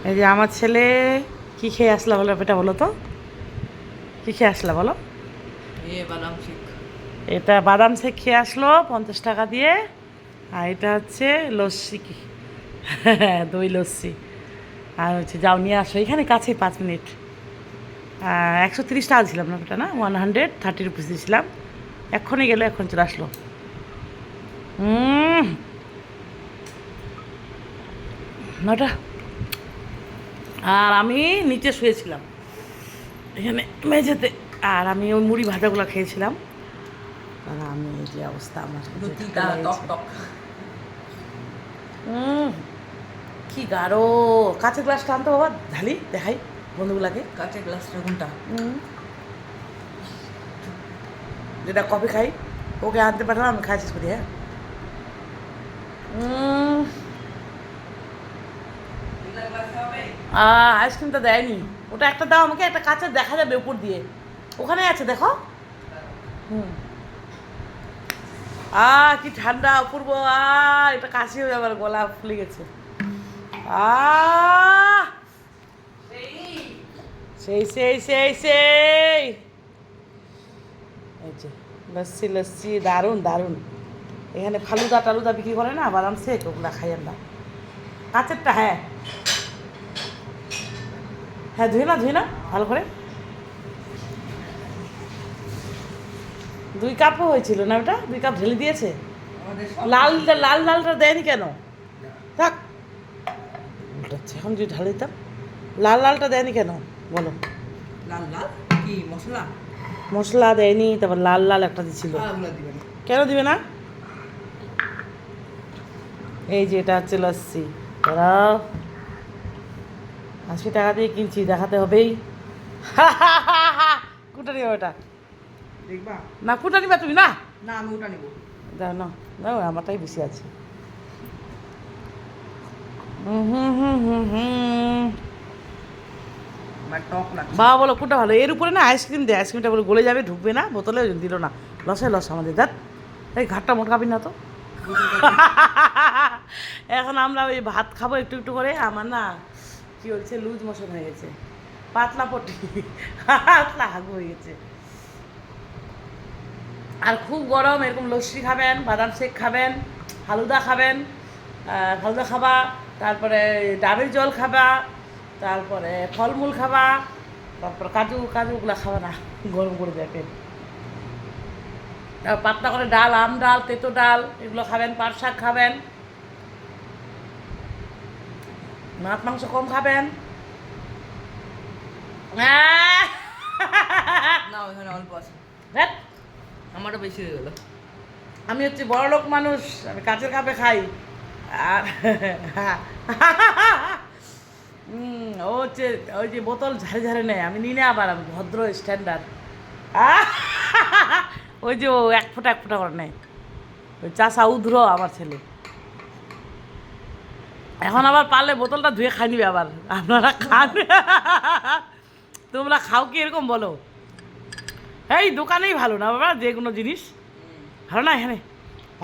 এই যে আমার ছেলে কি খেয়ে আসলা বলো, এটা বলো তো কি খেয়ে আসলা বলো। বাদাম শেক। এটা বাদাম শেক খেয়ে আসলো 50 টাকা দিয়ে। আর এটা হচ্ছে লস্যি কি দই লস্যি। আর হচ্ছে যাও নিয়ে আসো, এখানে কাছেই 5 মিনিট। 130 টাকা দিয়েছিলাম না ওটা, না 130 রুপিস দিয়েছিলাম। এক্ষুনি গেলে এখন চলে আসলো। নটা। আর আমি নিচে শুয়েছিলাম এখানে মেঝেতে। আর আমি ওই মুড়ি ভাজাগুলো খেয়েছিলাম। আর আমি এই যে অবস্থা আমার কি গাঢ়। কাঁচের গ্লাসটা আনতো বাবা, ঢালি দেখাই বন্ধুগুলাকে। কাঁচের গ্লাসটা কোনটা? যেটা কফি খাই ওকে আনতে পাঠালাম, আমি খাই শেষ করি। হ্যাঁ আইসক্রিমটা দেয়নি, ওটা একটা দাও আমাকে, একটা কাঁচের দেখা যাবে উপর দিয়ে, ওখানে আছে দেখো। কি ঠান্ডা অপূর্ব। এটা কাশি হয়ে যাবে, গলা ফুলে গেছে। সেই সেই সেই সেই এই যে লস্যি লস্যি, দারুণ দারুণ। এখানে ফালুদা টালুদা বিক্রি করে না, বাদাম শেক, ওগুলা খাই আমরা। কাঁচেরটা, হ্যাঁ হ্যাঁ, ধুই না ভালো করে। 2 কাপও হয়েছিল না ওটা, 2 কাপ ঢেলে দিয়েছে। লালটা লাল লালটা দেয়নি কেন? থাক, উল্টাচ্ছে এখন, যদি ঢালে দিতাম। লাল লালটা দেয়নি কেন বলো? লাল লাল কি মশলা? মশলা দেয়নি, তারপর লাল লাল একটা দিছিল। দিবেন কেন দিবে না? এই যে এটা হচ্ছে লস্যি, ওরা 80 টাকা দিয়ে কিনছি, দেখাতে হবেই। কুটা নিবা ওটা? দেখবা না কুটা নিবা তুমি? না না, আমি ওটা নিব। দাও না, দাও আমারটাই বেশি আছে। আমার টক লাগছে। বাবা বলো কোনটা ভালো? এর উপরে না আইসক্রিম দেয়, আইসক্রিমটা বলে গলে যাবে, ঢুকবে না বোতলে, ওই জন্য দিল না। লস আমাদের দাঁত, এই ঘাটটা মোটকাবি না তো। এখন আমরা ওই ভাত খাবো একটু একটু করে। আমার না কি হচ্ছে, লুজ মোশন হয়ে গেছে, পাতলা পটি, পাতলা হাগু হয়ে গেছে। আর খুব গরম, এরকম লস্যি খাবেন, বাদাম শেক খাবেন, ফালুদা খাবেন, ফালুদা খাবা, তারপরে ডাবের জল খাবা, তারপরে ফলমূল খাবা, তারপর কাজুগুলো খাবা না, গরম করে দেয় পেট। তারপর পাতলা করে ডাল, আম ডাল, তেঁতো ডাল, এগুলো খাবেন, পাট শাক খাবেন, মাছ মাংস কম খাবেন। না, ওখানে অল্প আছে, ধ্যাৎ, আমারও বেশি হয়ে গেল। আমি হচ্ছে বড়লোক মানুষ, আমি কাঁচের কাপে খাই। আর ও হচ্ছে ওই যে বোতল ঝাড়ে ঝাড়ে নেয়, আমি নিই না, আবার আমি ভদ্র স্ট্যান্ডার্ড। ওই যে ও 1 ফোঁটা করে নেয়, ওই চাষা উদ্র আমার ছেলে। এখন আবার পারলে বোতলটা ধুয়ে খাই নিবে আবার। আপনারা খান? তোমরা খাও কি এরকম বলো? এই দোকানেই ভালো না বাবা, যে কোনো জিনিস ভালো না এখানে।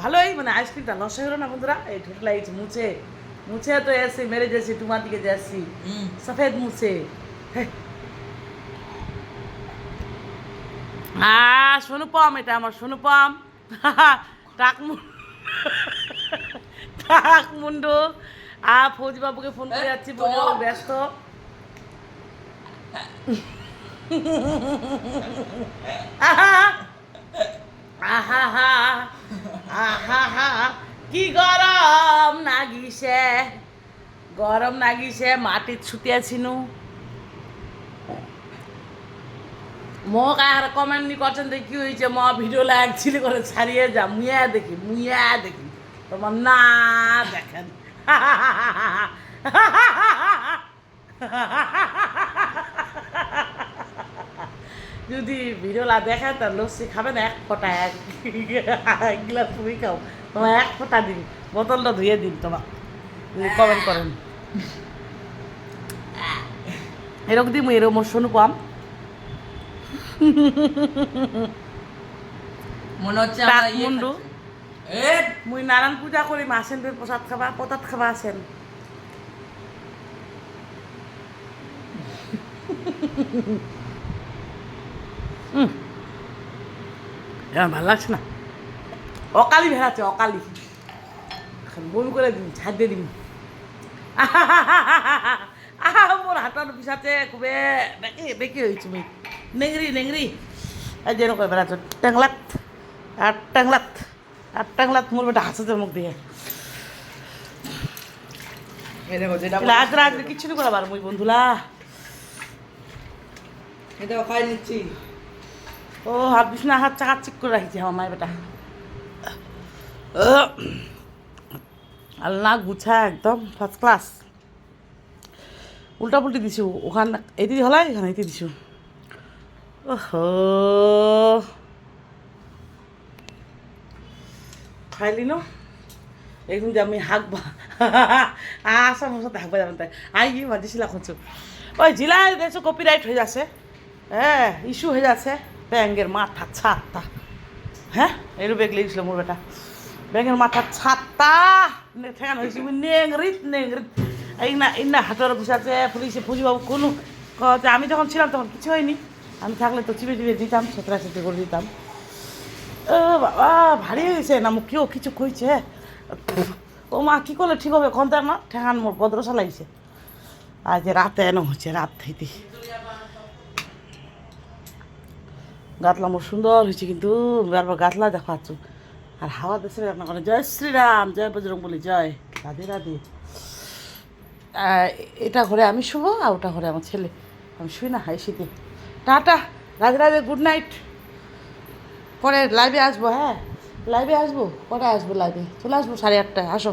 ভালোই মানে আইসক্রিমটা লস হয়ে গেলো না বন্ধুরা। এই ঠোঁট লাগিয়েছি, মুছে মুছে তো এসে মেরে যাচ্ছি, তোমার দিকে যাচ্ছি, সফেদ মুছে। সোনুপম, এটা আমার সোনুপম। টাক মুন্ডু। ফৌজি বাবুকে ফোন করে যাচ্ছি, বলে ও ব্যস্ত। কি গরম নাগিছে মাটিত ছুটিয়াছিনু। মোক আর কমেন্ট নি করছেন, দেখি হয়েছে ম ভিডিও লাগছিল করে ছাড়িয়ে যা, মুয়া দেখি তোমার না দেখেন। যদি ভিডিওলা দেখেন তার লস্যি খাবেন 1 ফোঁটা, 1 গ্লাস তুমি খাও, তোমার 1 ফোঁটা দিন, বোতলটা ধুয়ে দিন তোমার, কমেন্ট করেন। এরকম দিই এরকম শোনো পাম। মনে হচ্ছে মুন্ডু মুই নারায়ণ পূজা করি, আসেন প্রসাদ খাবা, প্রসাদ খাবা আসেন। এবার ভালো লাগছে না, অকালি ভেড়াচ্ছে অকালি, এখন বমি করে দিন, ছাড় দিয়ে দিন। মোর হাতার পিছাতে খুবে বেঁকে বেঁকে হয়েছে মুই, নেংরি নেংরি আর যেন করে বেড়াচ্ছ ট্যাংলাত আর ট্যাংলাত আর ট্যাংলাত, মোর বেটা হাসতে মুখ দিয়ে এই দেখো যেটা রাত রাত কিচ্ছু নি করা পারো মুই বন্ধুলা। এটা খাই নিচ্ছি। ও হাত বিছনা হাত চাকাচিক করে রাখছি আমার মায়ের বেটা, আল্লাহ গুছা একদম ফার্স্ট ক্লাস। উল্টা পুল্টি দিছু, ওখানে এটি হলাই এখানে এটি দিছু। ওহো খাইলি ন একদিন যে আমি হাঁকবা আসা আমার সাথে হাঁকবা যাবেন তাই আই গিয়ে ভাজিছিলা খুঁজছো ওই জেলায় দেখছো কপিরাইট হয়ে যাচ্ছে, হ্যাঁ ইস্যু হয়ে যাচ্ছে, ব্যাঙ্গের মাথা ছাত্তা, হ্যাঁ এরও বেগ লেগেছিল মোর বেটা, ব্যাঙ্গের মাথা ছাত্তা ঠেকানো হয়েছে নেংরিত নেংরিত। এই না হাতের ঘুষাচ্ছে পুলিশে পুঁজিবাবু কোনো কথা, আমি যখন ছিলাম তখন কিছু হয়নি, আমি থাকলে তো চিপে চিপে দিতাম, সেতরা সেতরে করে দিতাম। ও বাবা ভারী হয়ে গেছে না, মুখ কেউ কিছু কইছে, ও মা কী করলে ঠিক হবে কোন তার না ঠেকান মোর বদ্রসা লাগছে। আজ রাতে এনে হচ্ছে, রাত থেকে গাতলা মোর সুন্দর হয়েছে, কিন্তু বারবার গাতলা দেখাচ্ছ আর হাওয়া দেশে রান্না করে। জয় শ্রীরাম, জয় বজরং বলি, জয় রাধে রাধে। এটা ঘরে আমি শুবো আর ওটা ঘরে আমার ছেলে, আমি শুই না হাই শীতে। Tata, Radhe Radhe, good night. পরে লাইভে আসবো, হ্যাঁ লাইভে আসবো, পরে আসবো লাইভে, চলে আসবো 8:30টায়, আসো।